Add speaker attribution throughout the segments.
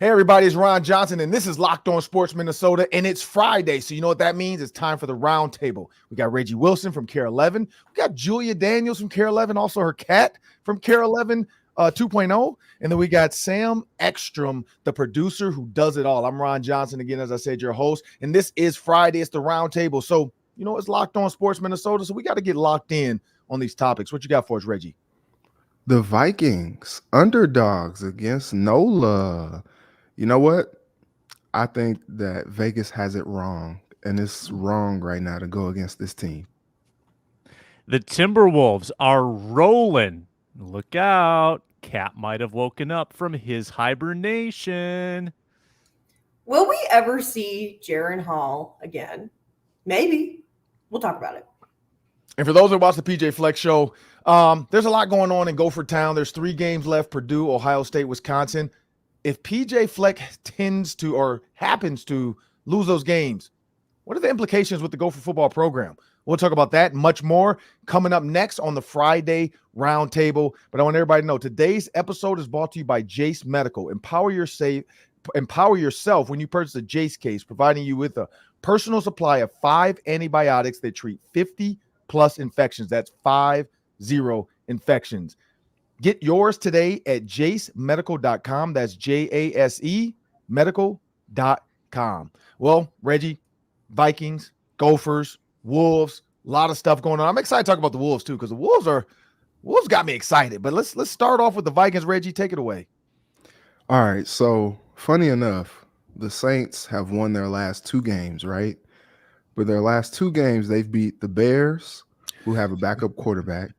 Speaker 1: Hey, everybody, it's Ron Johnson, and this is Locked On Sports Minnesota, and it's Friday, so you know what that means? It's time for the round table. We got Reggie Wilson from Care 11. We got Julia Daniels from Care 11, also her cat from Care 11 2.0. And then we got Sam Ekstrom, the producer who does it all. I'm Ron Johnson, again, as I said, your host, and this is Friday. It's the round table. So, you know, it's Locked On Sports Minnesota, so we got to get locked in on these topics. What you got for us, Reggie?
Speaker 2: The Vikings, underdogs against NOLA. You know what? I think that Vegas has it wrong, and it's wrong right now to go against this team.
Speaker 3: The Timberwolves are rolling. Look out. Cat might have woken up from his hibernation.
Speaker 4: Will we ever see Jaren Hall again? Maybe. We'll talk about it.
Speaker 1: And for those that watch the PJ Flex show, there's a lot going on in Gopher Town. There's 3 games left: Purdue, Ohio State, Wisconsin. If PJ Fleck tends to or happens to lose those games, what are the implications with the Gopher football program? We'll talk about that and much more coming up next on the Friday Roundtable. But I want everybody to know today's episode is brought to you by Jase Medical. Empower yourself when you purchase a Jase Case, providing you with a personal supply of 5 antibiotics that treat 50+ infections. That's 50 infections. Get yours today at jasemedical.com. That's JASE medical.com. Well, Reggie, Vikings, Gophers, Wolves, a lot of stuff going on. I'm excited to talk about the Wolves too, because the Wolves got me excited. But let's start off with the Vikings. Reggie, take it away.
Speaker 2: All right, so funny enough, the Saints have won their last 2 games, right? But their last 2 games, they've beat the Bears, who have a backup quarterback,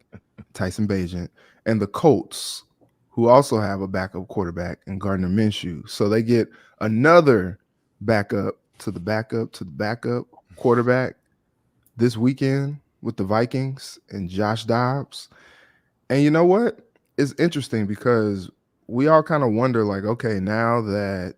Speaker 2: Tyson Bagent, and the Colts, who also have a backup quarterback in Gardner Minshew. So they get another backup to the backup quarterback this weekend with the Vikings and Josh Dobbs. And you know what? It's interesting because we all kind of wonder, like, okay, now that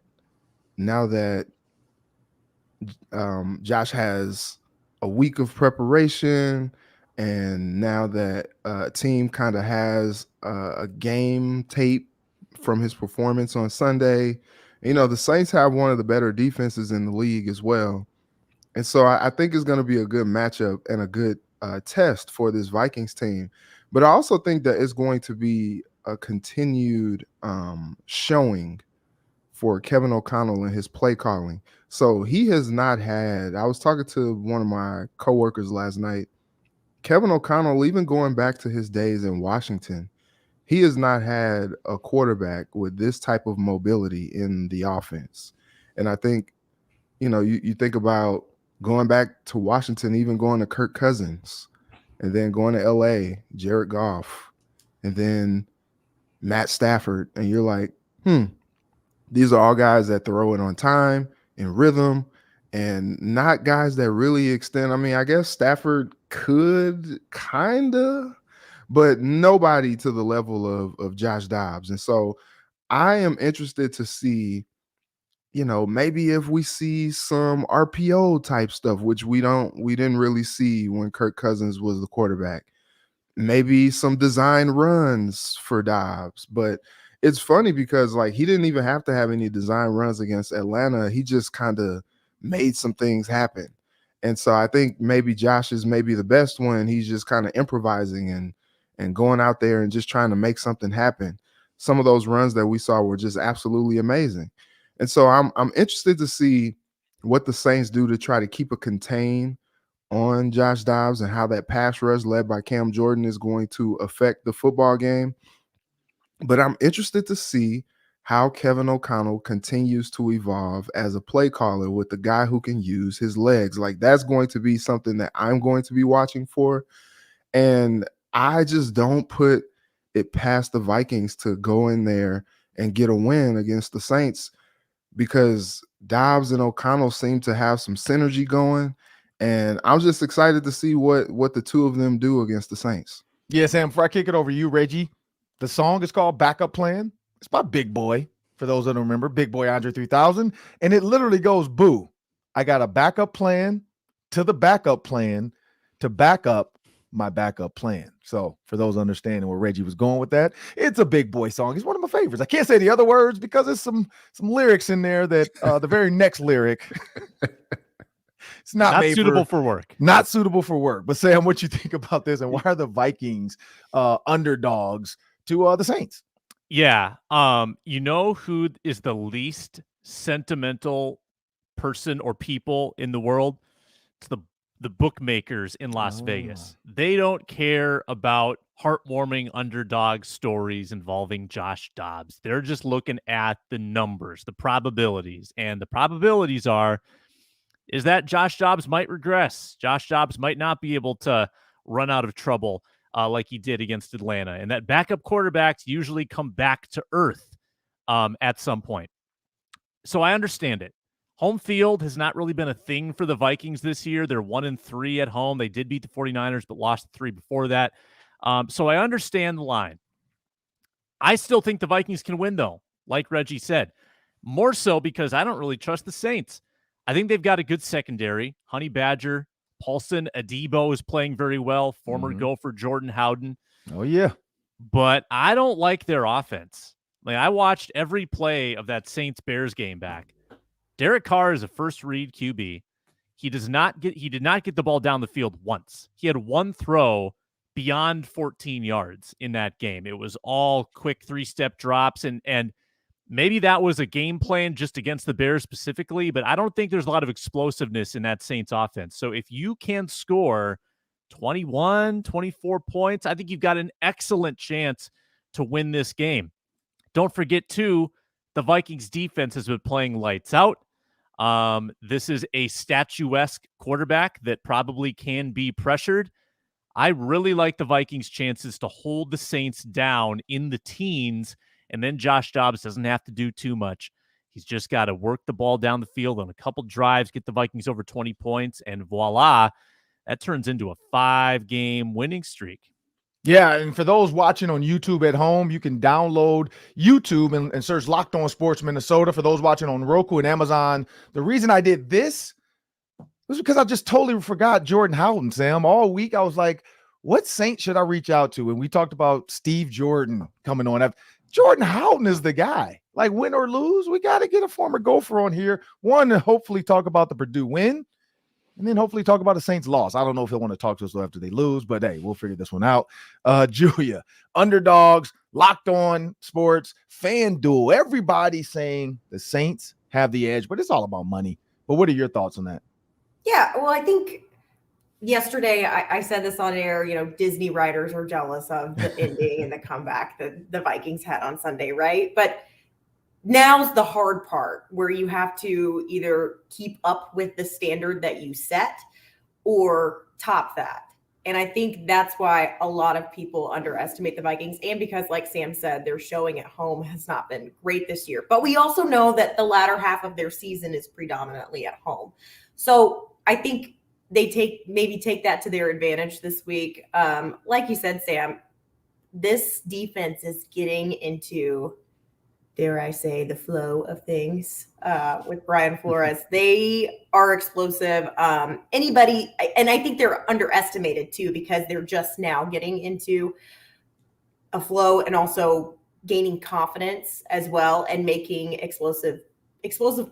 Speaker 2: Josh has a week of preparation, and now that team kind of has a game tape from his performance on Sunday, you know, the Saints have one of the better defenses in the league as well. And so I think it's going to be a good matchup and a good test for this Vikings team. But I also think that it's going to be a continued showing for Kevin O'Connell and his play calling. So he has not had, I was talking to one of my coworkers last night, Kevin O'Connell, even going back to his days in Washington, he has not had a quarterback with this type of mobility in the offense. And I think, you know, you think about going back to Washington, even going to Kirk Cousins, and then going to LA, Jared Goff, and then Matt Stafford, and you're like, these are all guys that throw it on time, in rhythm, and not guys that really extend. I mean, I guess Stafford could kinda, but nobody to the level of Josh Dobbs. And so I am interested to see, you know, maybe if we see some RPO type stuff, which we didn't really see when Kirk Cousins was the quarterback. Maybe some design runs for Dobbs. But it's funny because, like, he didn't even have to have any design runs against Atlanta. He just kind of made some things happen. And so I think maybe Josh is maybe the best one. He's just kind of improvising and going out there and just trying to make something happen. Some of those runs that we saw were just absolutely amazing. And so I'm interested to see what the Saints do to try to keep a contain on Josh Dobbs and how that pass rush led by Cam Jordan is going to affect the football game. But I'm interested to see how Kevin O'Connell continues to evolve as a play caller with the guy who can use his legs. Like, that's going to be something that I'm going to be watching for. And I just don't put it past the Vikings to go in there and get a win against the Saints, because Dobbs and O'Connell seem to have some synergy going. And I'm just excited to see what the two of them do against the Saints.
Speaker 1: Yeah, Sam, before I kick it over to you, Reggie, the song is called Backup Plan. It's by Big Boy, for those that don't remember, Big Boy Andre 3000. And it literally goes, boo, I got a backup plan to the backup plan to back up my backup plan. So for those understanding where Reggie was going with that, it's a big boy song. It's one of my favorites. I can't say the other words because there's some lyrics in there that the very next lyric, it's not made
Speaker 3: suitable for work.
Speaker 1: Not suitable for work. But Sam, what you think about this, and why are the Vikings underdogs to the Saints?
Speaker 3: Yeah. You know who is the least sentimental person or people in the world? It's the bookmakers in Las Vegas. They don't care about heartwarming underdog stories involving Josh Dobbs. They're just looking at the numbers, the probabilities. And the probabilities is that Josh Dobbs might regress. Josh Dobbs might not be able to run out of trouble like he did against Atlanta. And that backup quarterbacks usually come back to earth at some point. So I understand it. Home field has not really been a thing for the Vikings this year. They're 1-3 at home. They did beat the 49ers, but lost 3 before that. So I understand the line. I still think the Vikings can win, though, like Reggie said. More so because I don't really trust the Saints. I think they've got a good secondary. Honey Badger, Paulson Adebo is playing very well. Former Gopher Jordan Howden.
Speaker 1: Oh, yeah.
Speaker 3: But I don't like their offense. Like, I watched every play of that Saints-Bears game back. Derek Carr is a first-read QB. He did not get the ball down the field once. He had one throw beyond 14 yards in that game. It was all quick 3-step drops, and maybe that was a game plan just against the Bears specifically, but I don't think there's a lot of explosiveness in that Saints offense. So if you can score 21, 24 points, I think you've got an excellent chance to win this game. Don't forget, too, the Vikings defense has been playing lights out. This is a statuesque quarterback that probably can be pressured. I really like the Vikings' chances to hold the Saints down in the teens, and then Josh Dobbs doesn't have to do too much. He's just got to work the ball down the field on a couple drives, get the Vikings over 20 points, and voila, that turns into a 5-game winning streak.
Speaker 1: Yeah, and for those watching on YouTube at home, you can download YouTube and search Locked On Sports Minnesota. For those watching on Roku and Amazon, the reason I did this was because I just totally forgot Jordan Howden, Sam. All week I was like, what Saint should I reach out to? And we talked about Steve Jordan coming on. Jordan Howden is the guy. Like, win or lose, we got to get a former Gopher on here. One, to hopefully talk about the Purdue win, and then hopefully talk about the Saints loss. I don't know if he'll want to talk to us after they lose, but hey, we'll figure this one out. Julia, underdogs, Locked On Sports, FanDuel, everybody saying the Saints have the edge, but it's all about money. But what are your thoughts on that?
Speaker 4: Yeah, well, I think yesterday I said this on air, Disney writers are jealous of the ending and the comeback that the Vikings had on Sunday, right? But now's the hard part where you have to either keep up with the standard that you set or top that. And I think that's why a lot of people underestimate the Vikings. And because, like Sam said, their showing at home has not been great this year. But we also know that the latter half of their season is predominantly at home. So I think they take that to their advantage this week. Like you said, Sam, this defense is getting into, dare I say, the flow of things with Brian Flores. They are explosive. Anybody, and I think they're underestimated too, because they're just now getting into a flow and also gaining confidence as well and making explosive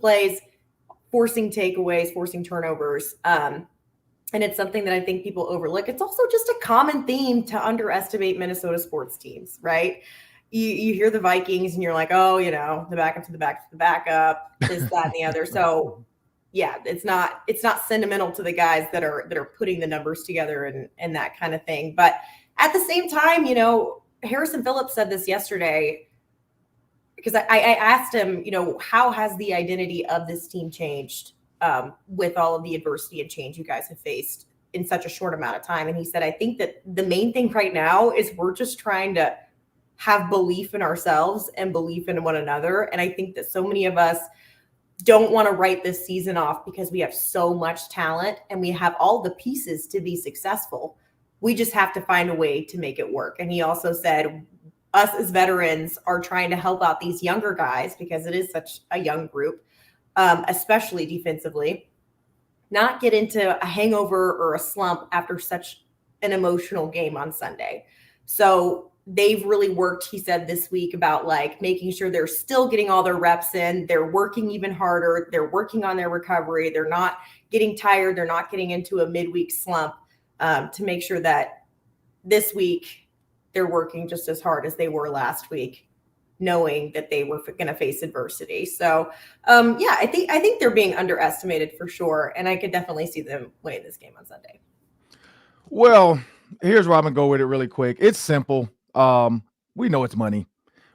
Speaker 4: plays, forcing takeaways, forcing turnovers. And it's something that I think people overlook. It's also just a common theme to underestimate Minnesota sports teams, right? You hear the Vikings and you're like, oh, the backup to the backup, this, that, and the other. So yeah, it's not sentimental to the guys that are putting the numbers together and that kind of thing. But at the same time, Harrison Phillips said this yesterday, because I asked him, how has the identity of this team changed with all of the adversity and change you guys have faced in such a short amount of time? And he said, I think that the main thing right now is we're just trying to have belief in ourselves and belief in one another. And I think that so many of us don't want to write this season off because we have so much talent and we have all the pieces to be successful. We just have to find a way to make it work. And he also said, us as veterans are trying to help out these younger guys because it is such a young group, especially defensively, not get into a hangover or a slump after such an emotional game on Sunday. So they've really worked, he said this week, about like making sure they're still getting all their reps in. They're working even harder. They're working on their recovery. They're not getting tired. They're not getting into a midweek slump, to make sure that this week they're working just as hard as they were last week, knowing that they were going to face adversity. So, yeah, I think they're being underestimated for sure. And I could definitely see them winning this game on Sunday.
Speaker 1: Well, here's where I'm going to go with it really quick. It's simple. We know it's money.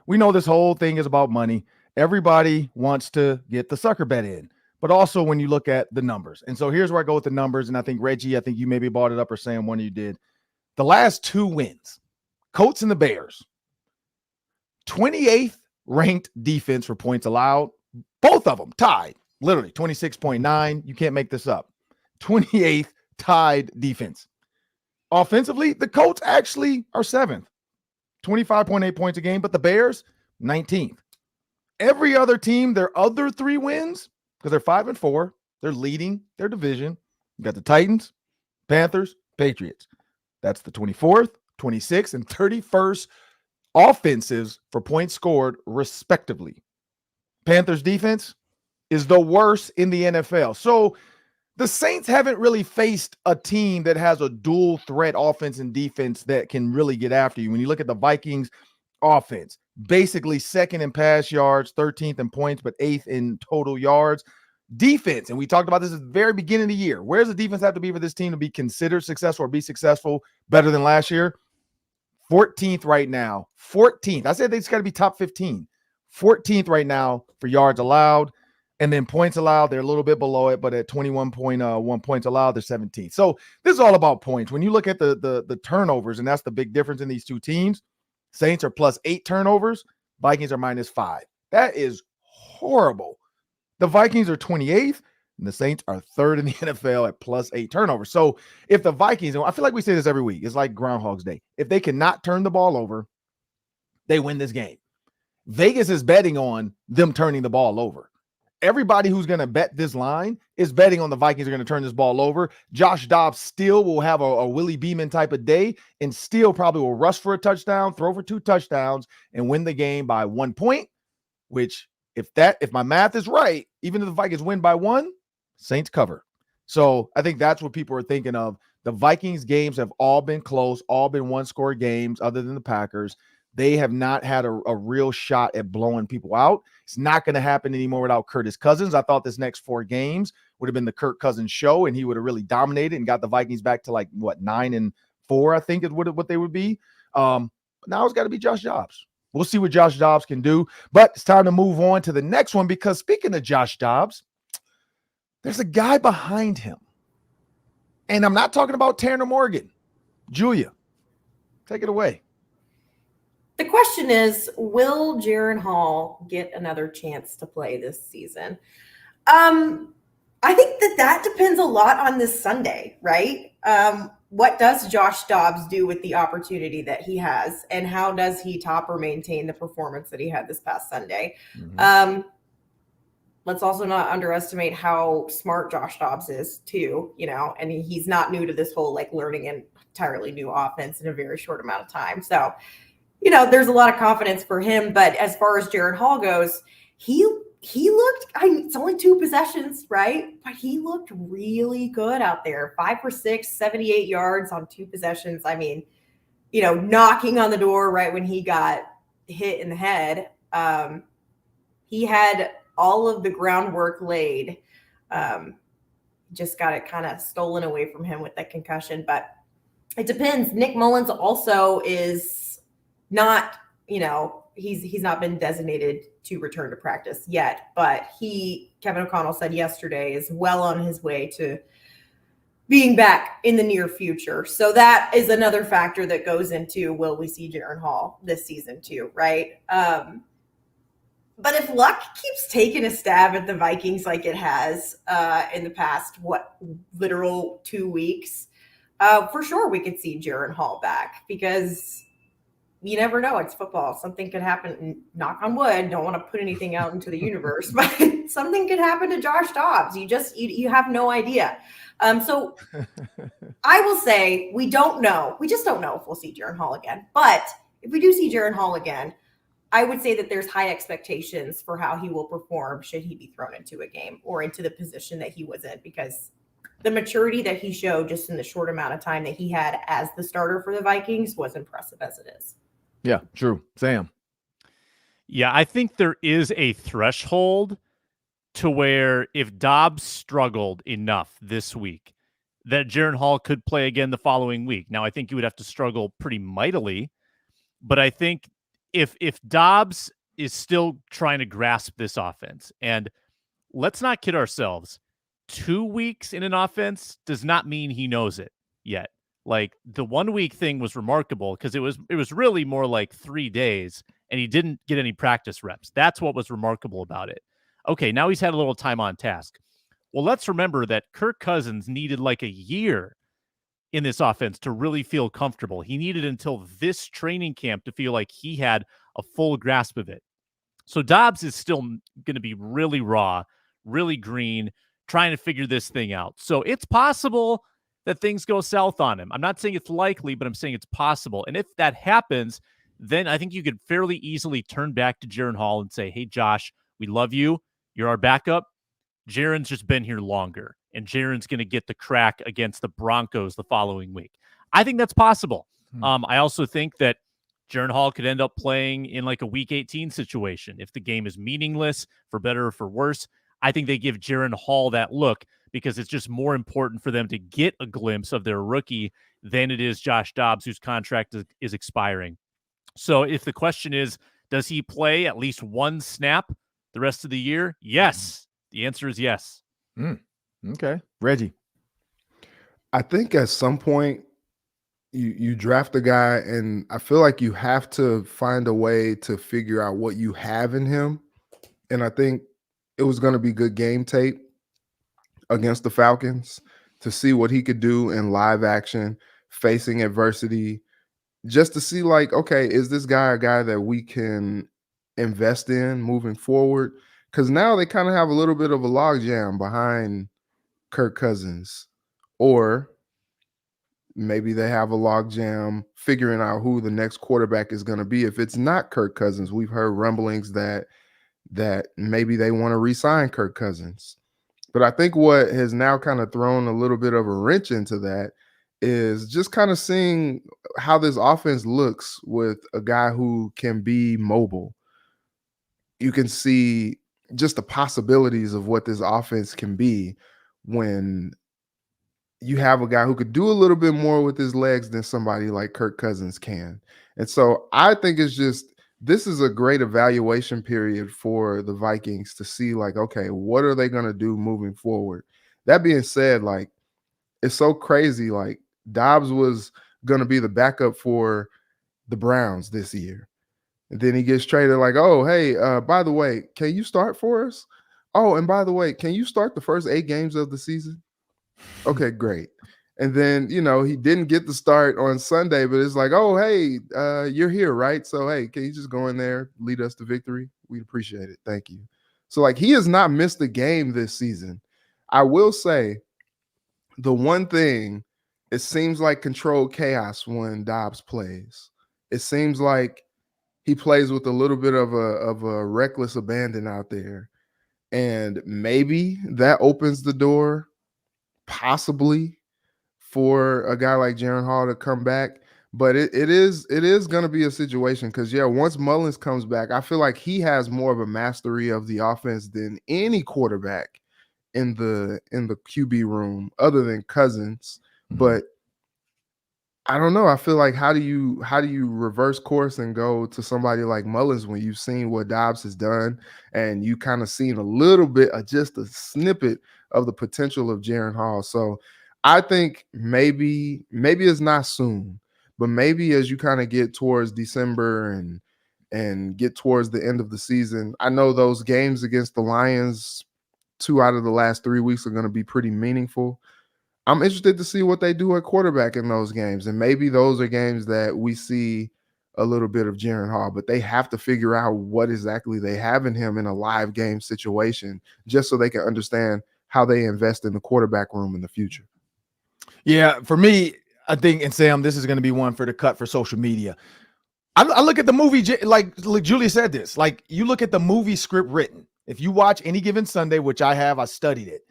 Speaker 1: We know this whole thing is about money. Everybody wants to get the sucker bet in, but also when you look at the numbers. And so here's where I go with the numbers. And I think Reggie, I think you maybe brought it up, or Sam, one of you did. The last 2 wins, Colts and the Bears, 28th ranked defense for points allowed. Both of them tied, literally 26.9. You can't make this up. 28th tied defense. Offensively, the Colts actually are 7th, 25.8 points a game, but the Bears, 19th. Every other team, their other 3 wins, because they're 5-4, they're leading their division. You got the Titans, Panthers, Patriots. That's the 24th, 26th, and 31st offensives for points scored, respectively. Panthers defense is the worst in the NFL. So the Saints haven't really faced a team that has a dual threat offense and defense that can really get after you. When you look at the Vikings offense, basically 2nd in pass yards, 13th in points, but 8th in total yards. Defense, and we talked about this at the very beginning of the year. Where does the defense have to be for this team to be considered successful or be successful better than last year? 14th right now. 14th. I said they just got to be top 15. 14th right now for yards allowed. And then points allowed, they're a little bit below it, but at 21.1 points allowed, they're 17th. So this is all about points. When you look at the turnovers, and that's the big difference in these two teams, Saints are +8 turnovers, Vikings are -5. That is horrible. The Vikings are 28th, and the Saints are 3rd in the NFL at +8 turnovers. So if the Vikings, and I feel like we say this every week, it's like Groundhog's Day. If they cannot turn the ball over, they win this game. Vegas is betting on them turning the ball over. Everybody who's going to bet this line is betting on the Vikings are going to turn this ball over. Josh Dobbs still will have a Willie Beeman type of day and still probably will rush for a touchdown, throw for 2 touchdowns, and win the game by 1 point, which if my math is right, even if the Vikings win by 1, Saints cover. So I think that's what people are thinking of. The Vikings games have all been close, all been 1-score games other than the Packers. They have not had a real shot at blowing people out. It's not going to happen anymore without Curtis Cousins. I thought this next 4 games would have been the Kirk Cousins show, and he would have really dominated and got the Vikings back to 9-4, I think is what they would be. But now it's got to be Josh Dobbs. We'll see what Josh Dobbs can do. But it's time to move on to the next one, because speaking of Josh Dobbs, there's a guy behind him. And I'm not talking about Tanner Morgan. Julia, take it away.
Speaker 4: The question is, will Jaren Hall get another chance to play this season? I think that depends a lot on this Sunday, right? What does Josh Dobbs do with the opportunity that he has, and how does he top or maintain the performance that he had this past Sunday? Mm-hmm. Let's also not underestimate how smart Josh Dobbs is too, and he's not new to this whole learning an entirely new offense in a very short amount of time. So, there's a lot of confidence for him. But as far as Jaren Hall goes, he looked, it's only 2 possessions, right? But he looked really good out there. 5 for 6, 78 yards on 2 possessions. I mean, knocking on the door right when he got hit in the head. He had all of the groundwork laid. Just got it kind of stolen away from him with that concussion. But it depends. Nick Mullins also is not, he's not been designated to return to practice yet, but Kevin O'Connell said yesterday, is well on his way to being back in the near future. So that is another factor that goes into, will we see Jaren Hall this season too, right? But if luck keeps taking a stab at the Vikings like it has in the past, literal 2 weeks, for sure we could see Jaren Hall back, because you never know. It's football. Something could happen. Knock on wood. Don't want to put anything out into the universe, but something could happen to Josh Dobbs. You have no idea. So I will say we don't know. We just don't know if we'll see Jaren Hall again. But if we do see Jaren Hall again, I would say that there's high expectations for how he will perform should he be thrown into a game or into the position that he was in, because the maturity that he showed just in the short amount of time that he had as the starter for the Vikings was impressive as it is.
Speaker 1: Yeah, true. Sam.
Speaker 3: Yeah, I think there is a threshold to where if Dobbs struggled enough this week, that Jaren Hall could play again the following week. Now, I think you would have to struggle pretty mightily, but I think if Dobbs is still trying to grasp this offense, and let's not kid ourselves, 2 weeks in an offense does not mean he knows it yet. Like, the 1 week thing was remarkable because it was really more like 3 days, and he didn't get any practice reps. That's what was remarkable about it. Okay, now he's had a little time on task. Well, let's remember that Kirk Cousins needed like a year in this offense to really feel comfortable. He needed until this training camp to feel like he had a full grasp of it. So Dobbs is still going to be really raw, really green, trying to figure this thing out. So it's possible that things go south on him. I'm not saying it's likely, but I'm saying it's possible. And if that happens, then I think you could fairly easily turn back to Jaren Hall and say, hey, Josh, we love you. You're our backup. Jaren's just been here longer, and Jaren's going to get the crack against the Broncos the following week. I think that's possible. I also think that Jaren Hall could end up playing in like a Week 18 situation. If the game is meaningless, for better or for worse, I think they give Jaren Hall that look because it's just more important for them to get a glimpse of their rookie than it is Josh Dobbs, whose contract is expiring. So if the question is, does he play at least one snap the rest of the year? Yes. The answer is yes.
Speaker 1: Okay. Reggie.
Speaker 2: I think at some point you draft a guy, and I feel like you have to find a way to figure out what you have in him. And I think it was going to be good game tape against the Falcons to see what he could do in live action, facing adversity, just to see like, okay, is this guy a guy that we can invest in moving forward? Because now they kind of have a little bit of a logjam behind Kirk Cousins, or maybe they have a logjam figuring out who the next quarterback is going to be. If it's not Kirk Cousins, we've heard rumblings that maybe they want to re-sign Kirk Cousins. But I think what has now kind of thrown a little bit of a wrench into that is just kind of seeing how this offense looks with a guy who can be mobile. You can see just the possibilities of what this offense can be when you have a guy who could do a little bit more with his legs than somebody like Kirk Cousins can. And so I think this is a great evaluation period for the Vikings to see like, okay, what are they going to do moving forward? That being said, like, it's so crazy. Like, Dobbs was going to be the backup for the Browns this year. And then he gets traded like, oh, hey, by the way, can you start for us? Oh, and by the way, can you start the first 8 games of the season? Okay, great. And then, he didn't get the start on Sunday, but it's like, oh, hey, you're here, right? So, hey, can you just go in there, lead us to victory? We'd appreciate it. Thank you. So, like, he has not missed a game this season. I will say the one thing, it seems like controlled chaos when Dobbs plays. It seems like he plays with a little bit of a reckless abandon out there. And maybe that opens the door possibly for a guy like Jaren Hall to come back. But it is going to be a situation because, once Mullins comes back, I feel like he has more of a mastery of the offense than any quarterback in the QB room other than Cousins. But I don't know. I feel like how do you reverse course and go to somebody like Mullins when you've seen what Dobbs has done and you kind of seen a little bit of just a snippet of the potential of Jaren Hall. So I think maybe it's not soon, but maybe as you kind of get towards December and get towards the end of the season, I know those games against the Lions, 2 out of the last 3 weeks are going to be pretty meaningful. I'm interested to see what they do at quarterback in those games. And maybe those are games that we see a little bit of Jaren Hall, but they have to figure out what exactly they have in him in a live game situation just so they can understand how they invest in the quarterback room in the future.
Speaker 1: Yeah, for me, I think, and Sam, this is going to be one for the cut for social media. I look at the movie, like Julia said this, like you look at the movie script written. If you watch Any Given Sunday, which I have, I studied it.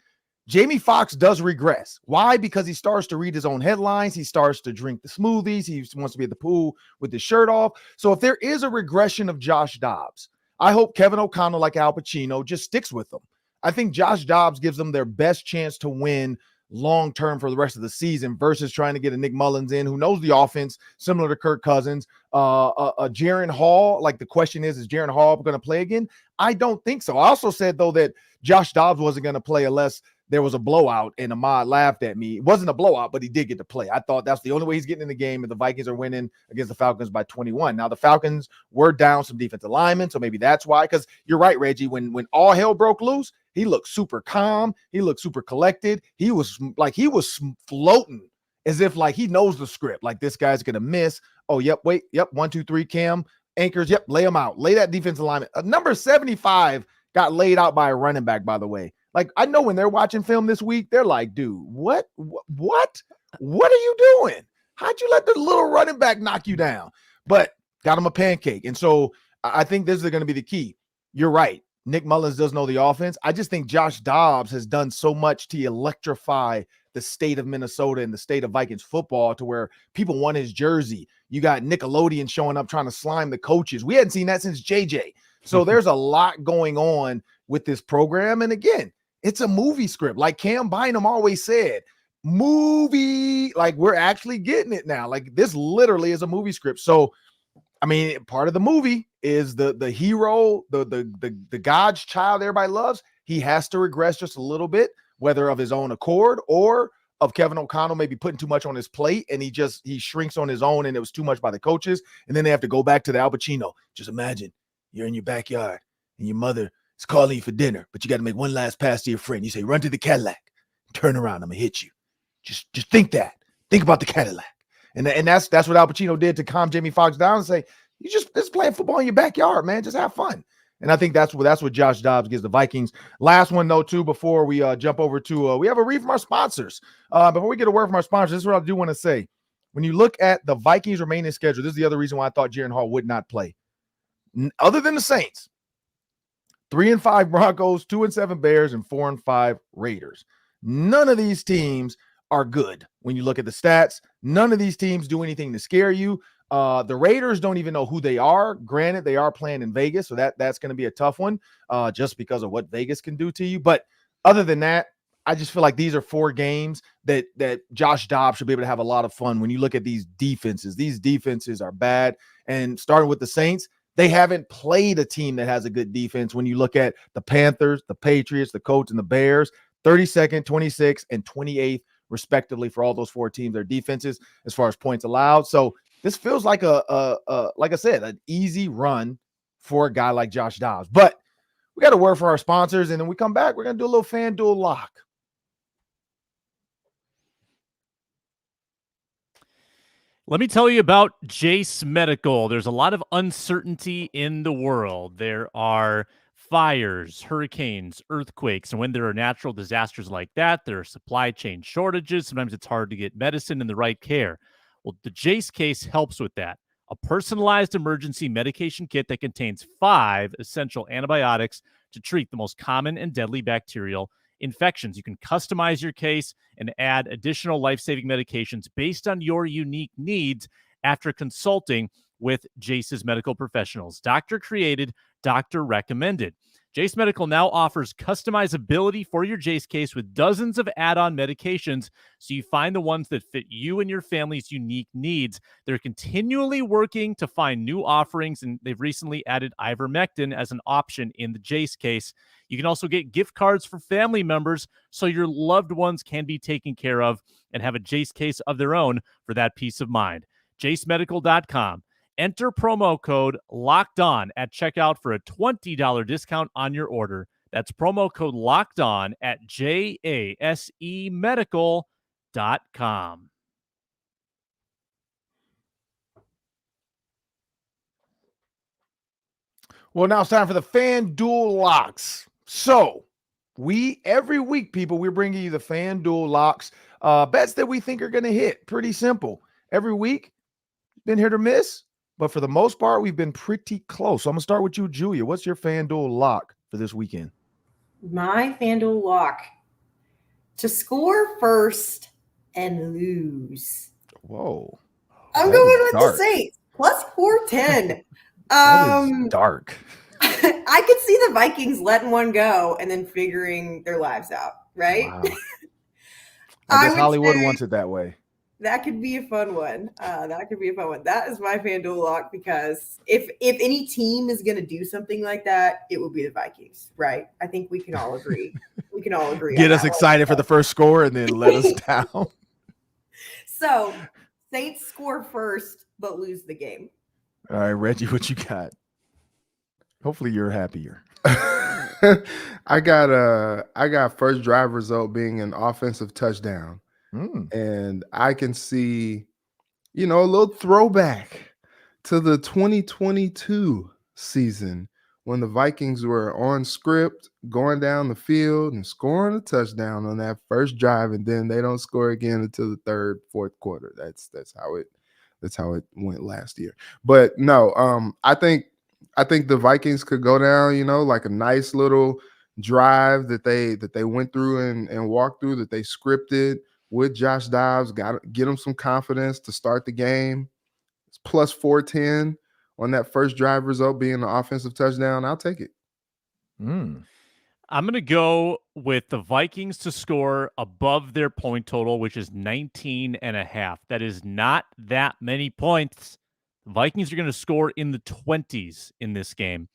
Speaker 1: Jamie Foxx does regress. Why? Because he starts to read his own headlines. He starts to drink the smoothies. He wants to be at the pool with his shirt off. So if there is a regression of Josh Dobbs, I hope Kevin O'Connell, like Al Pacino, just sticks with them. I think Josh Dobbs gives them their best chance to win long-term for the rest of the season versus trying to get a Nick Mullins in who knows the offense, similar to Kirk Cousins. Jaren Hall, like the question is Jaren Hall going to play again? I don't think so. I also said, though, that Josh Dobbs wasn't going to play unless there was a blowout, and Ahmad laughed at me. It wasn't a blowout, but he did get to play. I thought that's the only way he's getting in the game, and the Vikings are winning against the Falcons by 21. Now, the Falcons were down some defensive linemen, so maybe that's why, because you're right, Reggie, when all hell broke loose, he looked super calm. He looked super collected. He was floating as if like he knows the script. Like this guy's going to miss. Oh, yep, wait, yep, 1, 2, 3, Cam. Anchors, yep, lay him out. Lay that defensive lineman. Number 75 got laid out by a running back, by the way. Like, I know when they're watching film this week, they're like, dude, what are you doing? How'd you let the little running back knock you down? But got him a pancake. And so I think this is going to be the key. You're right. Nick Mullins does know the offense. I just think Josh Dobbs has done so much to electrify the state of Minnesota and the state of Vikings football to where people want his jersey. You got Nickelodeon showing up trying to slime the coaches. We hadn't seen that since JJ. So there's a lot going on with this program. And again, it's a movie script. Like Cam Bynum always said, movie, like we're actually getting it now. Like this literally is a movie script. So, I mean, part of the movie is the hero, the God's child everybody loves. He has to regress just a little bit, whether of his own accord or of Kevin O'Connell maybe putting too much on his plate and he shrinks on his own and it was too much by the coaches. And then they have to go back to the Al Pacino. Just imagine you're in your backyard and your mother is calling you for dinner, but you got to make one last pass to your friend. You say, run to the Cadillac, turn around, I'm gonna hit you. Just think that. Think about the Cadillac. And that's what Al Pacino did to calm Jamie Foxx down and say, you just playing football in your backyard, man. Just have fun. And I think that's what Josh Dobbs gives the Vikings. Last one, though, too, before we jump over to we have a read from our sponsors. Before we get a word from our sponsors, this is what I do want to say. When you look at the Vikings' remaining schedule, this is the other reason why I thought Jaren Hall would not play. Other than the Saints, 3-5 Broncos, 2-7 Bears, and 4-5 Raiders. None of these teams are good when you look at the stats. None of these teams do anything to scare you. The Raiders don't even know who they are. Granted, they are playing in Vegas, so that's going to be a tough one just because of what Vegas can do to you. But other than that, I just feel like these are 4 games that Josh Dobbs should be able to have a lot of fun. When you look at these defenses are bad. And starting with the Saints, they haven't played a team that has a good defense. When you look at the Panthers, the Patriots, the Colts, and the Bears, 32nd, 26th, and 28th, respectively, for all those 4 teams, their defenses as far as points allowed. So this feels like like I said, an easy run for a guy like Josh Dobbs. But we got a word for our sponsors, and then we come back. We're going to do a little FanDuel lock.
Speaker 3: Let me tell you about Jase Medical. There's a lot of uncertainty in the world. There are fires, hurricanes, earthquakes, and when there are natural disasters like that, there are supply chain shortages. Sometimes it's hard to get medicine and the right care. Well, the Jase Case helps with that. A personalized emergency medication kit that contains 5 essential antibiotics to treat the most common and deadly bacterial infections. You can customize your case and add additional life-saving medications based on your unique needs after consulting with Jase's medical professionals. Doctor created, doctor recommended. Jase Medical now offers customizability for your Jase case with dozens of add-on medications, so you find the ones that fit you and your family's unique needs. They're continually working to find new offerings, and they've recently added ivermectin as an option in the Jase case. You can also get gift cards for family members so your loved ones can be taken care of and have a Jase case of their own for that peace of mind. JaseMedical.com. Enter promo code Locked On at checkout for a $20 discount on your order. That's promo code Locked On at JaseMedical.com.
Speaker 1: Well, now it's time for the FanDuel locks. So Every week, people, we're bringing you the FanDuel locks, bets that we think are going to hit. Pretty simple. Every week, been hit or miss, but for the most part, we've been pretty close. So I'm going to start with you, Julia. What's your FanDuel lock for this weekend?
Speaker 4: My FanDuel lock: to score first and lose.
Speaker 1: Whoa.
Speaker 4: I'm
Speaker 1: That
Speaker 4: going
Speaker 1: is
Speaker 4: with
Speaker 1: dark.
Speaker 4: the Saints plus 410.
Speaker 1: That is dark.
Speaker 4: I could see the Vikings letting one go and then figuring their lives out, right?
Speaker 1: Wow. I guess
Speaker 4: would
Speaker 1: Hollywood
Speaker 4: say
Speaker 1: wants it that way.
Speaker 4: that could be a fun one. That is my FanDuel lock, because if any team is going to do something like that, it will be the Vikings, right? I think we can all agree.
Speaker 1: Get
Speaker 4: on
Speaker 1: us
Speaker 4: that
Speaker 1: excited for the first score and then let us down.
Speaker 4: So, Saints score first but lose the game.
Speaker 1: All right, Reggie, what you got? Hopefully you're happier.
Speaker 2: I got first drive result being an offensive touchdown. And I can see, a little throwback to the 2022 season when the Vikings were on script, going down the field and scoring a touchdown on that first drive, and then they don't score again until the third, fourth quarter. That's how it went last year. But no, I think the Vikings could go down, like a nice little drive that they went through and walked through, that they scripted with Josh Dobbs, get him some confidence to start the game. It's plus 410 on that first drive result being an offensive touchdown. I'll take it.
Speaker 3: I'm going to go with the Vikings to score above their point total, which is 19.5. That is not that many points. The Vikings are going to score in the 20s in this game.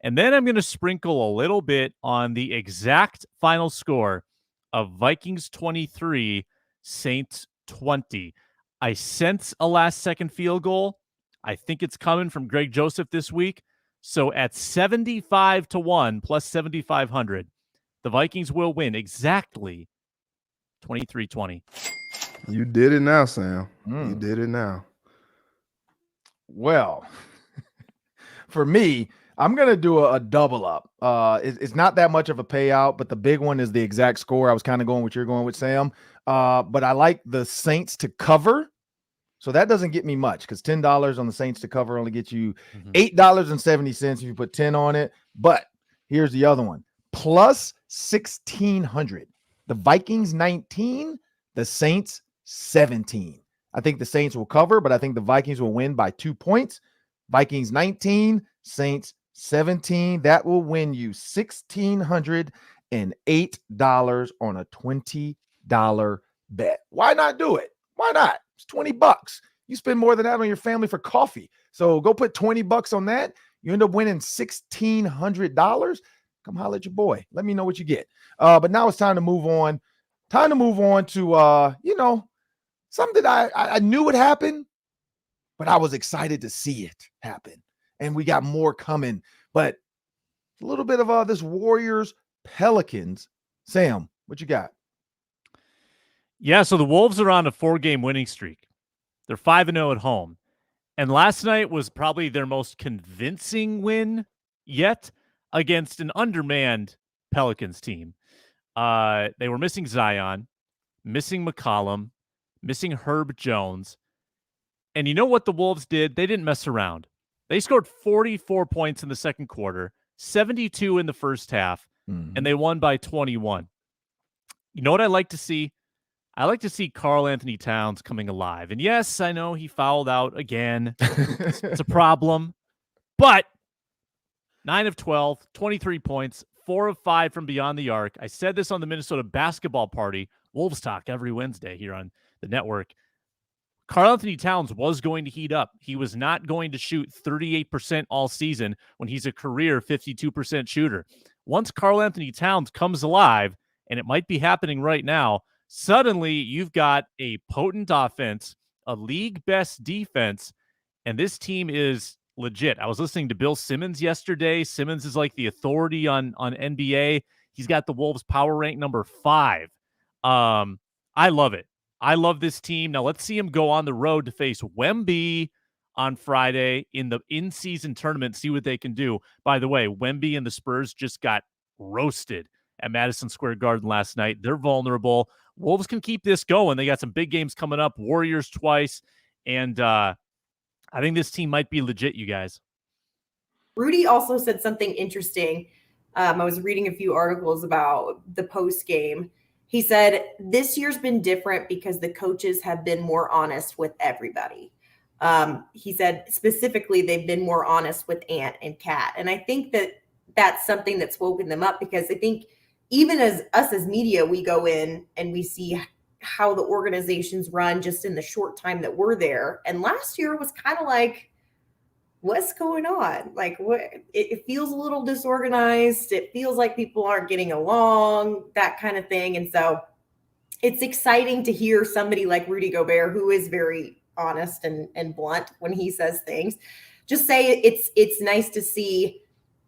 Speaker 3: And then I'm going to sprinkle a little bit on the exact final score of Vikings 23, Saints 20. I sense a last-second field goal. I think it's coming from Greg Joseph this week. So at 75-1 plus 7,500, the Vikings will win exactly 23-20.
Speaker 2: You did it now, Sam. You did it now.
Speaker 1: Well, for me, I'm going to do a double up. It's not that much of a payout, but the big one is the exact score. I was kind of going what you're going with, Sam. But I like the Saints to cover. So that doesn't get me much, because $10 on the Saints to cover only gets you $8.70 if you put 10 on it. But here's the other one. Plus 1,600. The Vikings 19, the Saints 17. I think the Saints will cover, but I think the Vikings will win by 2 points. Vikings 19, Saints 17. That will win you $1,608 on a $20 bet. Why not do it? Why not? It's $20. You spend more than that on your family for coffee. So go put $20 on that. You end up winning $1,600. Come holler at your boy. Let me know what you get. But now it's time to move on. Time to move on to, something that I knew would happen, but I was excited to see it happen. And we got more coming. But a little bit of this Warriors Pelicans. Sam, what you got?
Speaker 3: Yeah, so the Wolves are on a 4-game winning streak. They're 5-0 at home. And last night was probably their most convincing win yet against an undermanned Pelicans team. They were missing Zion, missing McCollum, missing Herb Jones. And you know what the Wolves did? They didn't mess around. They scored 44 points in the second quarter, 72 in the first half, and they won by 21. You know what I like to see? I like to see Karl-Anthony Towns coming alive. And yes, I know he fouled out again. It's a problem. But 9 of 12, 23 points, 4 of 5 from beyond the arc. I said this on the Minnesota basketball party, Wolves Talk, every Wednesday here on the network. Karl-Anthony Towns was going to heat up. He was not going to shoot 38% all season when he's a career 52% shooter. Once Karl-Anthony Towns comes alive, and it might be happening right now, suddenly you've got a potent offense, a league best defense, and this team is legit. I was listening to Bill Simmons yesterday. Simmons is like the authority on NBA. He's got the Wolves power rank number 5. I love it. I love this team. Now let's see him go on the road to face Wemby on Friday in the in-season tournament, see what they can do. By the way, Wemby and the Spurs just got roasted at Madison Square Garden last night. They're vulnerable. Wolves can keep this going. They got some big games coming up, Warriors twice, and I think this team might be legit, you guys.
Speaker 4: Rudy also said something interesting. I was reading a few articles about the post game. He said, this year's been different because the coaches have been more honest with everybody. He said specifically they've been more honest with Ant and Kat. And I think that that's something that's woken them up, because I think even as us as media, we go in and we see how the organizations run just in the short time that we're there. And last year was kind of like, what's going on? Like, what? It feels a little disorganized. It feels like people aren't getting along, that kind of thing. And so it's exciting to hear somebody like Rudy Gobert, who is very honest and blunt when he says things, just say it's nice to see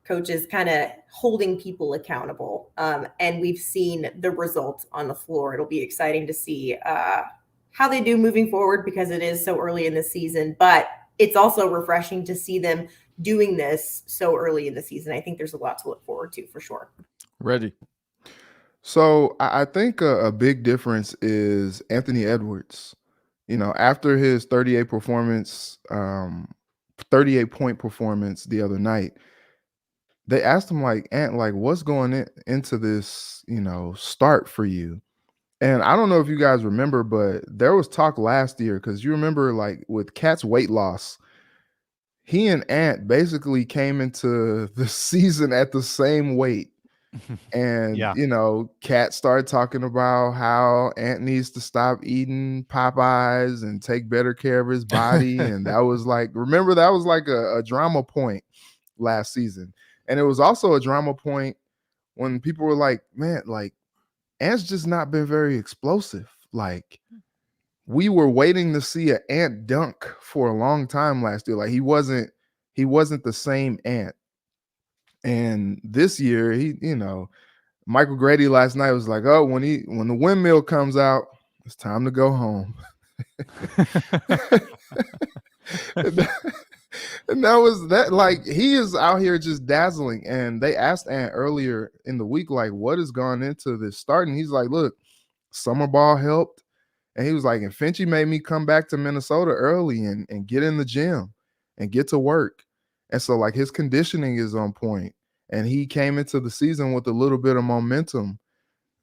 Speaker 4: coaches kind of holding people accountable. And we've seen the results on the floor. It'll be exciting to see how they do moving forward, because it is so early in the season, but it's also refreshing to see them doing this so early in the season. I think there's a lot to look forward to for sure.
Speaker 1: Reggie.
Speaker 2: So I think a big difference is Anthony Edwards. After his 38-point performance the other night, they asked him, like, Ant, like, what's going into this, start for you? And I don't know if you guys remember, but there was talk last year, because you remember, like, with Cat's weight loss, he and Ant basically came into the season at the same weight. And, Cat started talking about how Ant needs to stop eating Popeyes and take better care of his body. And that was like, remember, that was like a drama point last season. And it was also a drama point when people were like, man, like, Ant's just not been very explosive. Like, we were waiting to see an Ant dunk for a long time last year. Like, he wasn't the same Ant. And this year, Michael Grady last night was like, oh, when the windmill comes out, it's time to go home. And that was that. Like, he is out here just dazzling. And they asked Ant earlier in the week, like, what has gone into this start? And he's like, look, summer ball helped. And he was like, and Finchie made me come back to Minnesota early and get in the gym and get to work. And so, like, his conditioning is on point. And he came into the season with a little bit of momentum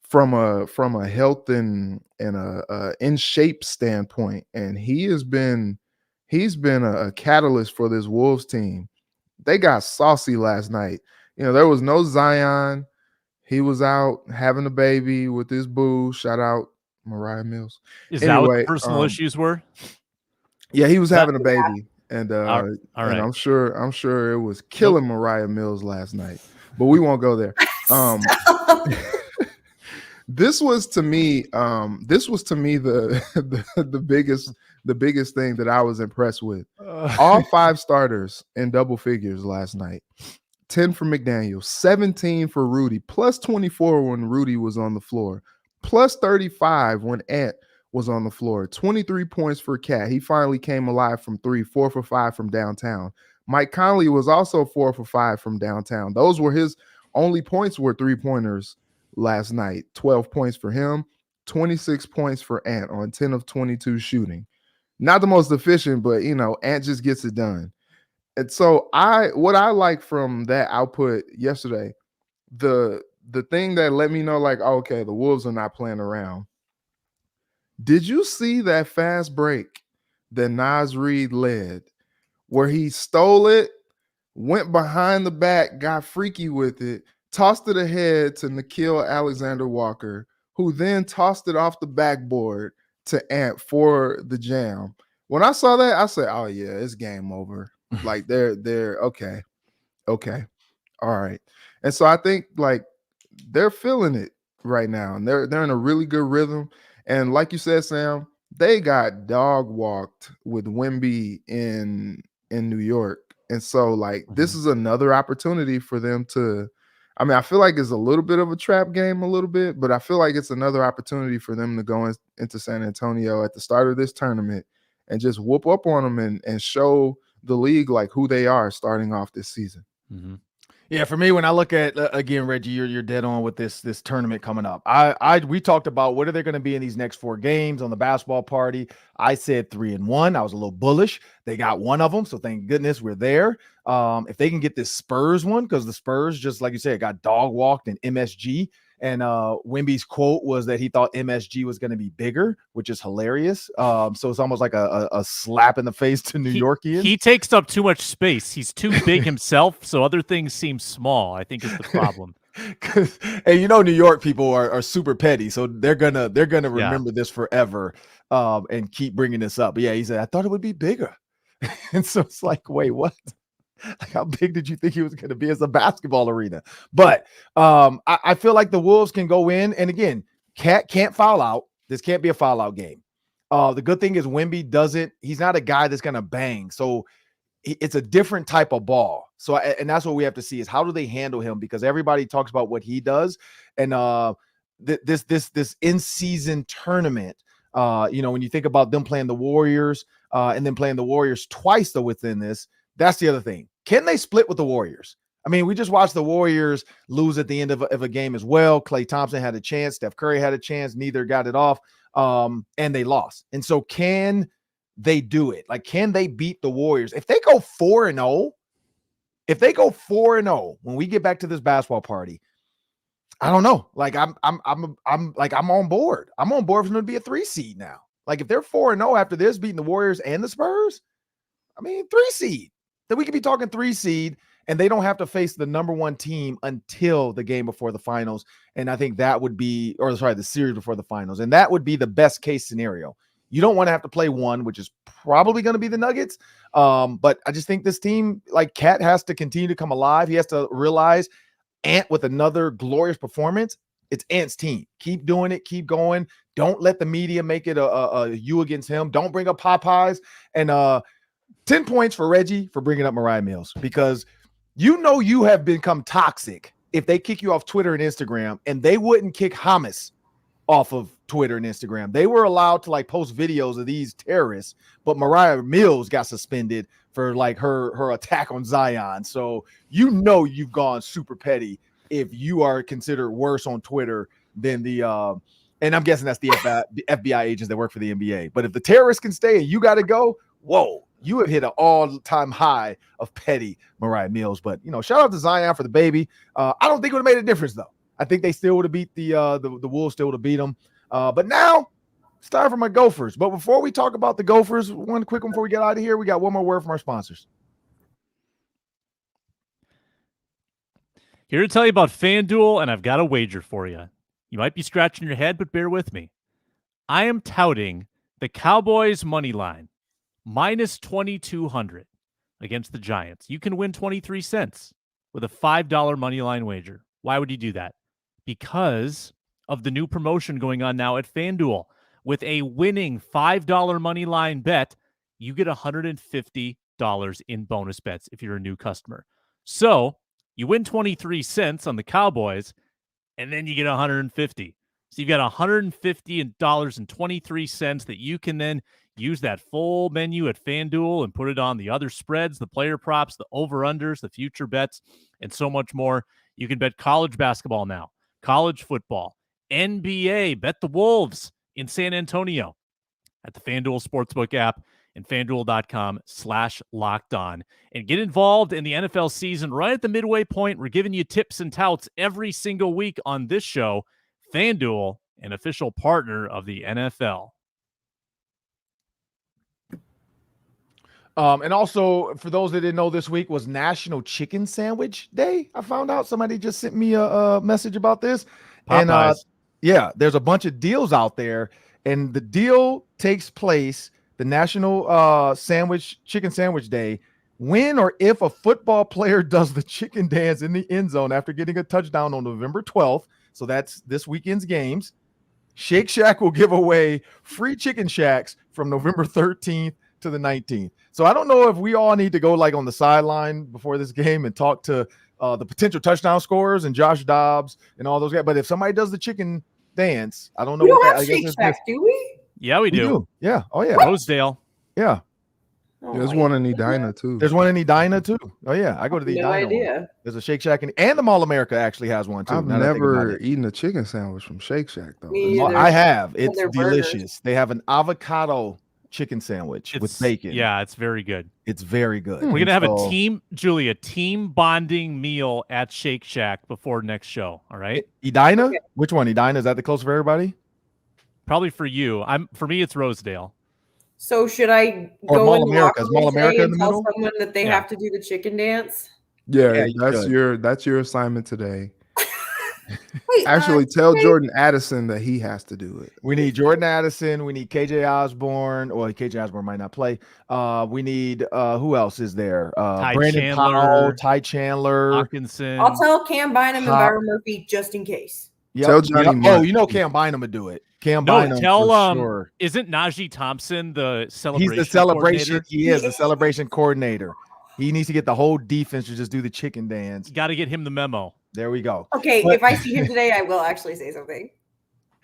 Speaker 2: from a health and a in shape standpoint. And he's been a catalyst for this Wolves team. They got saucy last night. There was no Zion. He was out having a baby with his boo. Shout out Mariah Mills.
Speaker 3: Is that what the personal issues were?
Speaker 2: Yeah, he was having a baby. And
Speaker 3: all right.
Speaker 2: And I'm sure it was killing Mariah Mills last night. But we won't go there. This was to me the biggest thing that I was impressed with. All 5 starters in double figures last night. 10 for McDaniel, 17 for Rudy, plus 24 when Rudy was on the floor, plus 35 when Ant was on the floor, 23 points for Cat. He finally came alive from 3, 4 for 5 from downtown. Mike Conley was also 4 for 5 from downtown. Those were his only points, were 3-pointers last night. 12 points for him, 26 points for Ant on 10 of 22 shooting. Not the most efficient, but Ant just gets it done. And so what I like from that output yesterday, the thing that let me know, like, okay, the Wolves are not playing around. Did you see that fast break that Naz Reid led, where he stole it, went behind the back, got freaky with it, tossed it ahead to Nickeil Alexander-Walker, who then tossed it off the backboard to Ant for the jam? When I saw that, I said, oh yeah, it's game over. Like, they're okay. All right. And so I think, like, they're feeling it right now, and they're in a really good rhythm. And like you said, Sam, they got dog walked with Wemby in New York. And so, like, this is another opportunity for them to, I mean, I feel like it's a little bit of a trap game a little bit, but I feel like it's another opportunity for them to go into San Antonio at the start of this tournament and just whoop up on them and show the league, like, who they are starting off this season.
Speaker 3: Mm-hmm.
Speaker 1: Yeah, for me, when I look at again, Reggie, you're dead on with this tournament coming up. We talked about what are they going to be in these next 4 games on the basketball party. I said 3-1. I was a little bullish. They got one of them, so thank goodness we're there. If they can get this Spurs one, because the Spurs, just like you said, got dog walked in MSG. And Wemby's quote was that he thought MSG was going to be bigger, which is hilarious. So it's almost like a slap in the face to New Yorkians.
Speaker 3: He takes up too much space. He's too big himself, so other things seem small, I think is the problem.
Speaker 1: And New York people are super petty, so they're gonna remember this forever and keep bringing this up. But yeah, he said, I thought it would be bigger. And so it's like, wait, what? Like, how big did you think he was going to be as a basketball arena? But I feel like the Wolves can go in. And again, can't foul out. This can't be a foul out game. The good thing is Wemby he's not a guy that's going to bang. So it's a different type of ball. So, and that's what we have to see is how do they handle him? Because everybody talks about what he does. And this in-season tournament, when you think about them playing the Warriors and then playing the Warriors twice though within this, that's the other thing. Can they split with the Warriors? I mean, we just watched the Warriors lose at the end of a game as well. Klay Thompson had a chance. Steph Curry had a chance. Neither got it off, and they lost. And so can they do it? Like, can they beat the Warriors? If they go 4-0, when we get back to this basketball party, I don't know. Like, I'm on board. I'm on board for them to be a 3 seed now. Like, if they're 4-0 after this, beating the Warriors and the Spurs, I mean, 3 seed. Then we could be talking 3 seed, and they don't have to face the number 1 team until the game before the finals. And I think that would be, the series before the finals. And that would be the best case scenario. You don't want to have to play one, which is probably going to be the Nuggets. But I just think this team, like Cat, has to continue to come alive. He has to realize Ant with another glorious performance. It's Ant's team. Keep doing it. Keep going. Don't let the media make it a you against him. Don't bring up Popeyes. And 10 points for Reggie for bringing up Mariah Mills, because you have become toxic if they kick you off Twitter and Instagram, and they wouldn't kick Hamas off of Twitter and Instagram. They were allowed to post videos of these terrorists, but Mariah Mills got suspended for her attack on Zion. So you've gone super petty if you are considered worse on Twitter than the and I'm guessing that's the FBI agents that work for the NBA. But if the terrorists can stay and you got to go, whoa, you have hit an all-time high of petty Mariah Mills. But, shout out to Zion for the baby. I don't think it would have made a difference, though. I think they still would have beat the Wolves, still would have beat them. But now it's time for my Gophers. But before we talk about the Gophers, one quick one before we get out of here, we got one more word from our sponsors.
Speaker 3: Here to tell you about FanDuel, and I've got a wager for you. You might be scratching your head, but bear with me. I am touting the Cowboys money line, minus 2,200 against the Giants. You can win 23 cents with a $5 money line wager. Why would you do that? Because of the new promotion going on now at FanDuel. With a winning $5 money line bet, you get $150 in bonus bets if you're a new customer. So you win 23 cents on the Cowboys, and then you get 150. So you've got $150.23 that you can then use that full menu at FanDuel and put it on the other spreads, the player props, the over-unders, the future bets, and so much more. You can bet college basketball now, college football, NBA, bet the Wolves in San Antonio at the FanDuel Sportsbook app and FanDuel.com/lockedon. And get involved in the NFL season right at the midway point. We're giving you tips and touts every single week on this show. FanDuel, an official partner of the NFL.
Speaker 1: And also, for those that didn't know, this week was National Chicken Sandwich Day. I found out somebody just sent me a message about this.
Speaker 3: Popeyes.
Speaker 1: And there's a bunch of deals out there. And the deal takes place, the National Chicken Sandwich Day, when or if a football player does the chicken dance in the end zone after getting a touchdown on November 12th. So that's this weekend's games. Shake Shack will give away free chicken shacks from November 13th to the 19th. So I don't know if we all need to go on the sideline before this game and talk to the potential touchdown scorers and Josh Dobbs and all those guys. But if somebody does the chicken dance, I don't know.
Speaker 4: We don't have Shake Shack, do we?
Speaker 3: Yeah, we do.
Speaker 1: Yeah. Oh, yeah.
Speaker 3: Rosedale.
Speaker 1: Yeah.
Speaker 2: There's one in Edina too.
Speaker 1: There's one in Edina too. Oh yeah, I go to the
Speaker 4: No
Speaker 1: Edina
Speaker 4: idea.
Speaker 1: one. There's a Shake Shack and the Mall America actually has one too.
Speaker 2: I've
Speaker 1: now that I think about
Speaker 2: never
Speaker 1: it.
Speaker 2: eaten a chicken sandwich from Shake Shack though.
Speaker 4: Me
Speaker 1: Well,
Speaker 4: either.
Speaker 1: I have. It's
Speaker 4: they're burgers.
Speaker 1: delicious. They have an avocado chicken sandwich with bacon.
Speaker 3: Yeah, it's very good.
Speaker 1: It's very good.
Speaker 3: We're gonna have
Speaker 1: So-
Speaker 3: a team bonding meal at Shake Shack before next show. All right,
Speaker 1: Edina?
Speaker 4: Okay.
Speaker 1: Which one? Edina? Is that the closest for everybody?
Speaker 3: probably for you. For me, it's Rosedale.
Speaker 4: So should I
Speaker 1: Or
Speaker 4: go
Speaker 1: Mall
Speaker 4: in the
Speaker 1: America.
Speaker 4: locker
Speaker 1: Is
Speaker 4: room
Speaker 1: Mall America
Speaker 4: today
Speaker 1: in
Speaker 4: and
Speaker 1: the
Speaker 4: tell
Speaker 1: middle?
Speaker 4: someone that they
Speaker 3: Yeah.
Speaker 4: have to do the chicken dance?
Speaker 2: Yeah,
Speaker 1: you
Speaker 2: that's
Speaker 1: should.
Speaker 2: that's your assignment today.
Speaker 4: Wait,
Speaker 2: Actually, tell
Speaker 4: hey,
Speaker 2: Jordan Addison that he has to do it.
Speaker 1: We need Jordan Addison. We need KJ Osborne. Well, KJ Osborne might not play. We need who else is there?
Speaker 3: Ty
Speaker 1: Brandon
Speaker 3: Chandler,
Speaker 1: Powell, Ty Chandler.
Speaker 3: Hawkinson.
Speaker 4: I'll tell Cam Bynum and
Speaker 1: Hop-
Speaker 4: Byron Murphy just in case.
Speaker 1: Yep,
Speaker 2: Tell Johnny
Speaker 1: yep.
Speaker 2: Munt.
Speaker 1: Oh, you know Cam Bynum would do it. Cam
Speaker 3: No,
Speaker 1: Bynum
Speaker 3: tell
Speaker 1: for sure.
Speaker 3: Isn't Najee Thompson the celebration?
Speaker 1: He's the celebration.
Speaker 3: coordinator?
Speaker 1: He is the celebration coordinator. He needs to get the whole defense to just do the chicken dance.
Speaker 3: You got to get him the memo.
Speaker 1: There we go.
Speaker 4: Okay,
Speaker 1: But-
Speaker 4: if I see him today, I will actually say something.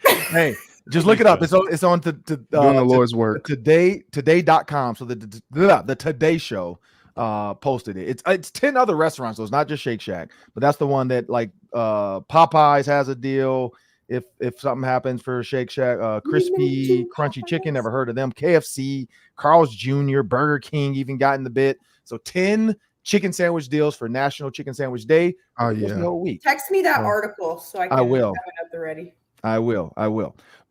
Speaker 1: Hey, just look it up. It's on
Speaker 2: Doing the Lord's work.
Speaker 1: today.com. So the Today Show posted it. It's 10 other restaurants, so it's not just Shake Shack, but that's the one that like Popeyes has a deal. If something happens for Shake Shack, crispy crunchy chicken, never heard of them. KFC, Carl's Jr., Burger King even got in the bit. So 10 chicken sandwich deals for National Chicken Sandwich Day.
Speaker 2: Oh
Speaker 1: The
Speaker 2: yeah.
Speaker 1: whole week.
Speaker 4: Text me that
Speaker 1: Oh.
Speaker 4: article so I can
Speaker 1: I will.
Speaker 4: have it at the ready.
Speaker 1: I will.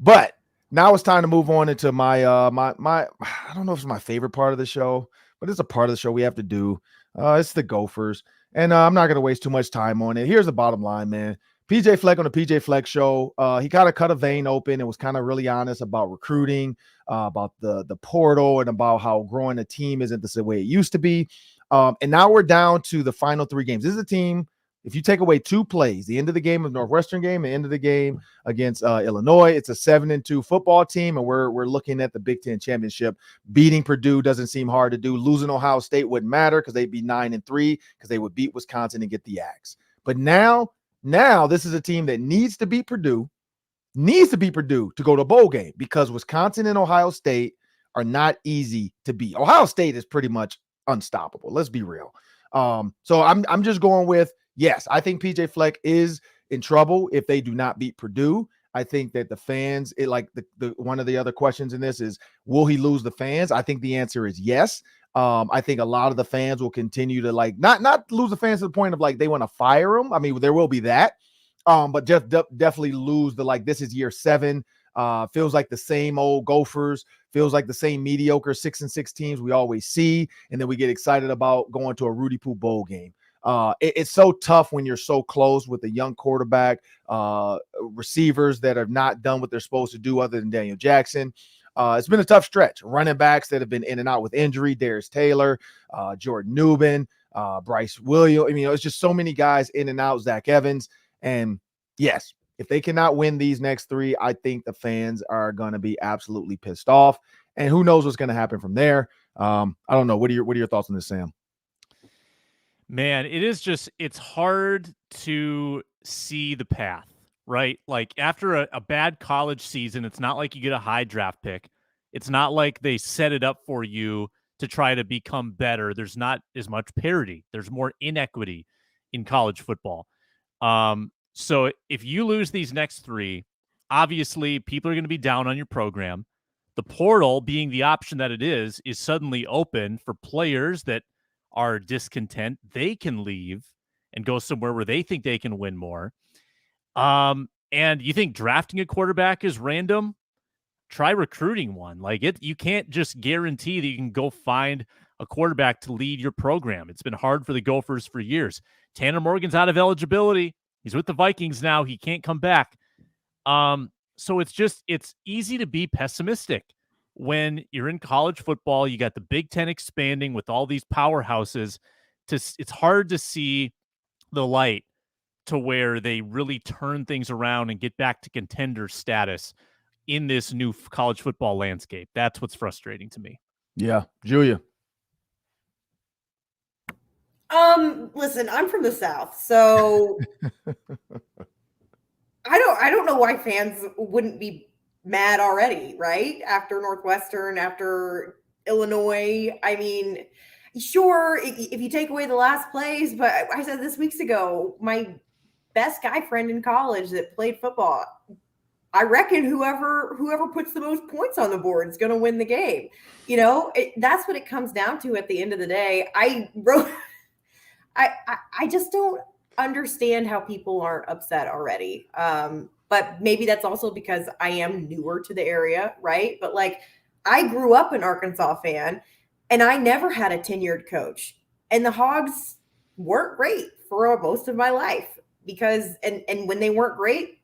Speaker 1: But now it's time to move on into my my I don't know if it's my favorite part of the show, but it's a part of the show we have to do. It's the Gophers. And I'm not gonna waste too much time on it. Here's the bottom line, man. PJ Fleck on the PJ Fleck show. He kind of cut a vein open and was kind of really honest about recruiting, about the portal, and about how growing a team isn't the way it used to be. And now we're down to the final 3 games. This is a team. If you take away 2 plays, the end of the game of Northwestern game, the end of the game against Illinois, it's a 7-2 football team, and we're looking at the Big Ten championship. Beating Purdue doesn't seem hard to do. Losing Ohio State wouldn't matter because they'd be 9-3 because they would beat Wisconsin and get the Axe. But now this is a team that needs to beat Purdue to go to a bowl game because Wisconsin and Ohio State are not easy to beat. Ohio State is pretty much unstoppable. Let's be real. So I'm just going with. Yes, I think PJ Fleck is in trouble if they do not beat Purdue. I think that the fans, the one of the other questions in this is, will he lose the fans? I think the answer is yes. I think a lot of the fans will continue to not lose the fans to the point of they want to fire him. I mean, there will be that, but just definitely lose this is year 7. Feels like the same old Gophers. Feels like the same mediocre 6-6 teams we always see, and then we get excited about going to a Rudy Poo Bowl game. It's so tough when you're so close with a young quarterback, receivers that have not done what they're supposed to do other than Daniel Jackson. It's been a tough stretch. Running backs that have been in and out with injury, Darius Taylor, Jordan Newman, Bryce Williams. I mean, it's just so many guys in and out, Zach Evans. And yes, if they cannot win these next 3, I think the fans are going to be absolutely pissed off. And who knows what's going to happen from there. I don't know. What are your thoughts on this, Sam?
Speaker 3: Man, it's hard to see the path, right? Like after a bad college season, it's not like you get a high draft pick. It's not like they set it up for you to try to become better. There's not as much parity. There's more inequity in college football. So if you lose these next 3, obviously people are going to be down on your program. The portal, being the option that it is suddenly open for players that are discontent. They can leave and go somewhere where they think they can win more. And you think drafting a quarterback is random? Try recruiting one. You can't just guarantee that you can go find a quarterback to lead your program. It's been hard for the Gophers for years. Tanner Morgan's out of eligibility. He's with the Vikings now. He can't come back. So it's easy to be pessimistic. When you're in college football, you got the Big Ten expanding with all these powerhouses. It's hard to see the light to where they really turn things around and get back to contender status in this new college football landscape. That's what's frustrating to me.
Speaker 1: Yeah, Julia.
Speaker 4: Listen, I'm from the South, so I don't know why fans wouldn't be mad already, right? After Northwestern, after Illinois. I mean, sure, if you take away the last plays, but I said this weeks ago, my best guy friend in college that played football, I reckon whoever puts the most points on the board is going to win the game. That's what it comes down to at the end of the day. I just don't understand how people aren't upset already. But maybe that's also because I am newer to the area, right? But like, I grew up an Arkansas fan, and I never had a tenured coach. And the Hogs weren't great for most of my life because, and when they weren't great,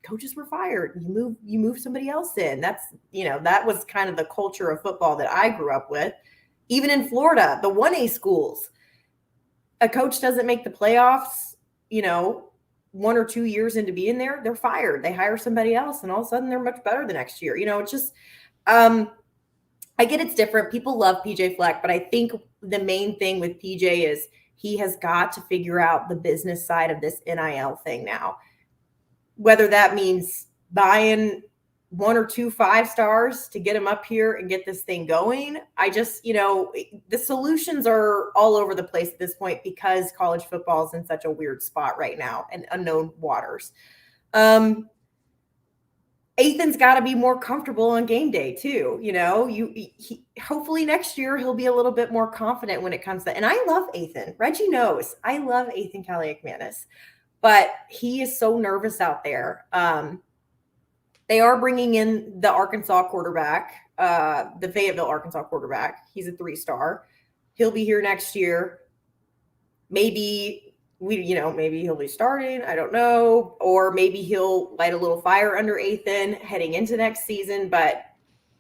Speaker 4: coaches were fired. You move somebody else in. That's, that was kind of the culture of football that I grew up with. Even in Florida, the 1A schools, a coach doesn't make the playoffs, 1 or 2 years into being there, they're fired. They hire somebody else, and all of a sudden they're much better the next year. It's just, I get it's different. People love PJ Fleck, but I think the main thing with PJ is he has got to figure out the business side of this NIL thing now. Whether that means buying 1 or 2 5-stars to get them up here and get this thing going. I just, the solutions are all over the place at this point because college football is in such a weird spot right now and unknown waters. Ethan's got to be more comfortable on game day too. Hopefully next year he'll be a little bit more confident when it comes to, and I love Ethan. Reggie knows I love Ethan Kaliakmanis, but he is so nervous out there. They are bringing in the Arkansas quarterback, the Fayetteville, Arkansas quarterback. He's a 3-star. He'll be here next year. Maybe he'll be starting. I don't know. Or maybe he'll light a little fire under Ethan heading into next season. But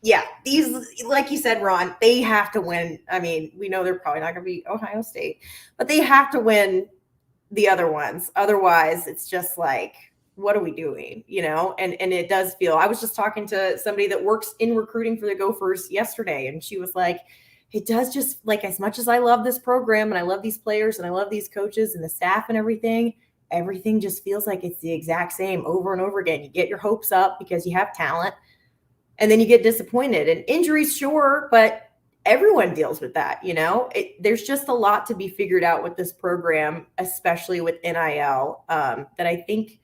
Speaker 4: yeah, these, like you said, Ron, they have to win. I mean, we know they're probably not going to be Ohio State, but they have to win the other ones. Otherwise, it's just like, what are we doing? And it does feel, I was just talking to somebody that works in recruiting for the Gophers yesterday, and she was like, it does just, like, as much as I love this program and I love these players and I love these coaches and the staff and everything just feels like it's the exact same over and over again. You get your hopes up because you have talent, and then you get disappointed. And injuries, sure, but everyone deals with that. There's just a lot to be figured out with this program, especially with NIL, that I think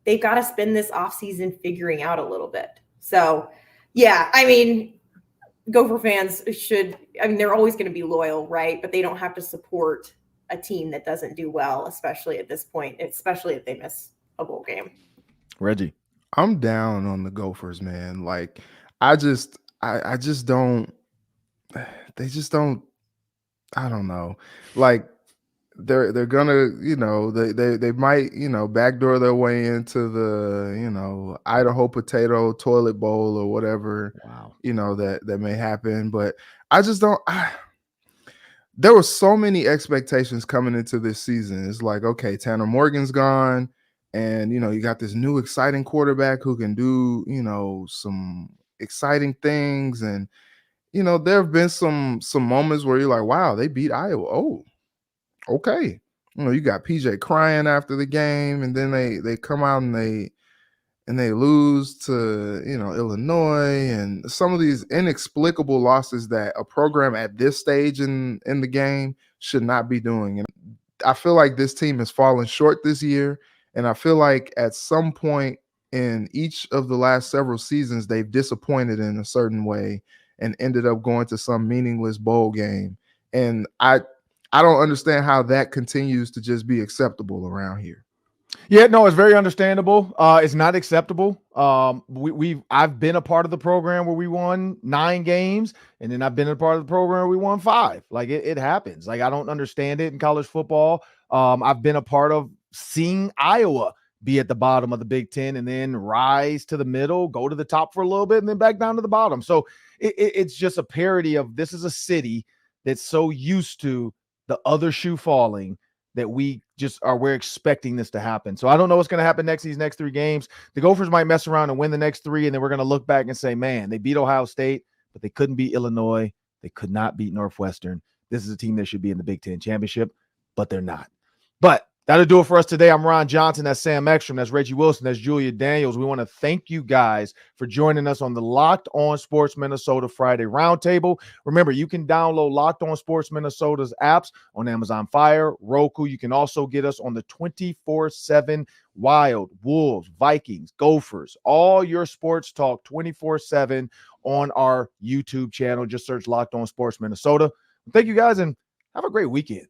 Speaker 4: they've got to spend this offseason figuring out a little bit. So, yeah, I mean, Gopher fans they're always going to be loyal, right? But they don't have to support a team that doesn't do well, especially at this point, especially if they miss a bowl game.
Speaker 1: Reggie.
Speaker 2: I'm down on the Gophers, man. Like, I just don't, they just don't, I don't know. Like, they're gonna, they might, backdoor their way into the, Idaho potato toilet bowl or whatever.
Speaker 1: Wow.
Speaker 2: That may happen. But I just don't. There were so many expectations coming into this season. It's like, okay, Tanner Morgan's gone, and you got this new exciting quarterback who can do, some exciting things, and there have been some moments where you're like, wow, they beat Iowa. Oh, okay. You got PJ crying after the game, and then they come out and they lose to, Illinois, and some of these inexplicable losses that a program at this stage in the game should not be doing. And I feel like this team has fallen short this year, and I feel like at some point in each of the last several seasons, they've disappointed in a certain way and ended up going to some meaningless bowl game. And I don't understand how that continues to just be acceptable around here.
Speaker 1: Yeah, no, it's very understandable. It's not acceptable. I've been a part of the program where we won 9 games, and then I've been a part of the program where we won 5. Like, it happens. Like, I don't understand it in college football. I've been a part of seeing Iowa be at the bottom of the Big Ten and then rise to the middle, go to the top for a little bit, and then back down to the bottom. So it's just a parody of, this is a city that's so used to the other shoe falling that we're expecting this to happen. So I don't know what's going to happen these next 3 games. The Gophers might mess around and win the next 3, and then we're going to look back and say, man, they beat Ohio State, but they couldn't beat Illinois. They could not beat Northwestern. This is a team that should be in the Big Ten championship, but they're not. But That'll do it for us today. I'm Ron Johnson. That's Sam Ekstrom. That's Reggie Wilson. That's Julia Daniels. We want to thank you guys for joining us on the Locked On Sports Minnesota Friday Roundtable. Remember, you can download Locked On Sports Minnesota's apps on Amazon Fire, Roku. You can also get us on the 24/7 Wild, Wolves, Vikings, Gophers, all your sports talk 24/7 on our YouTube channel. Just search Locked On Sports Minnesota. Thank you guys and have a great weekend.